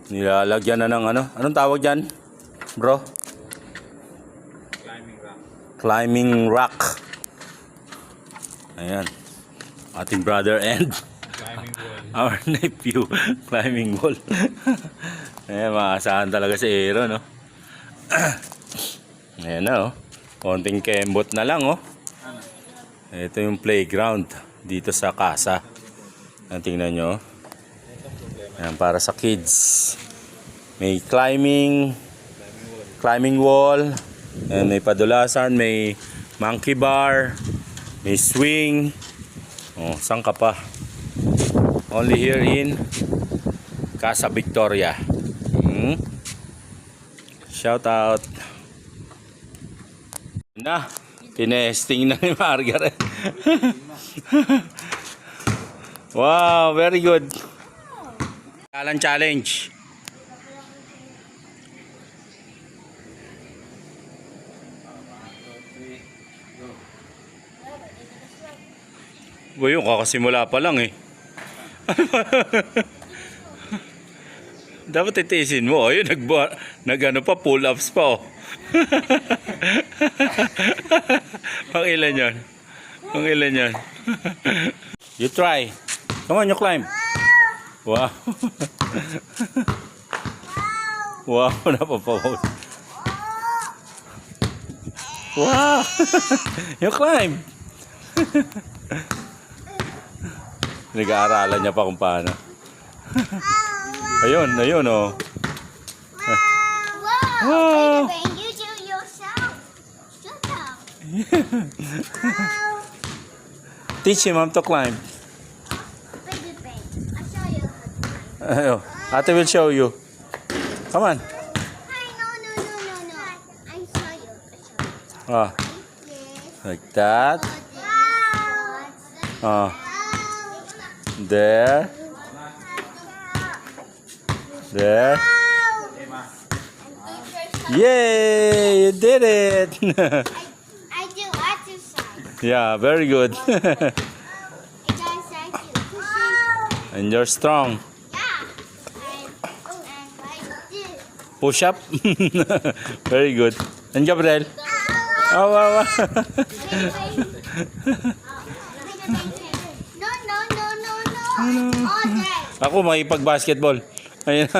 Nilalagyan na ng ano? Anong tawag dyan, bro? Climbing rock. Climbing rock. Ayan. Ating brother and Climbing wall. our nephew. Climbing wall. Ayan, maasahan talaga si Aero, no? Ayan na, oh. Konting kembot na lang, oh. Ito yung playground dito sa casa. Ayan, tingnan nyo. Ayan, para sa kids. May climbing wall. Ayan, may padulasan, may monkey bar, may swing. Oh, saan ka pa? Only here in Casa Victoria. Shout out. Na, tinesting na ni Margaret. Wow, very good. Challenge. Boy, yung kakasimula pa lang eh. Dapat titiisin mo. Ayun, nag-ano pa, pull-ups pa oh. Pang ilan yan? Pang ilan yan? You try. Come on, you climb. Wow. Wow, napapawag. Wow. You climb. Nag-aaralan niya pa kung paano. Ayun, ayun oh. Wow! Baby, you do yourself. Shut up. Teach him how to climb. Baby, I'll show you how to climb. Ayun, Ate will show you. Come on. Hi, no. I'll show you. Ah, Yes. like that. Wow. Ah, there. There. Yay! You did it! I do exercise. Yeah, very good. Exercise you pushing. And you're strong. Yeah. And like this. Push up. Very good. And Gabriel? Oh, wow, wow. No. All day. Ako makipag-basketball. Ayun.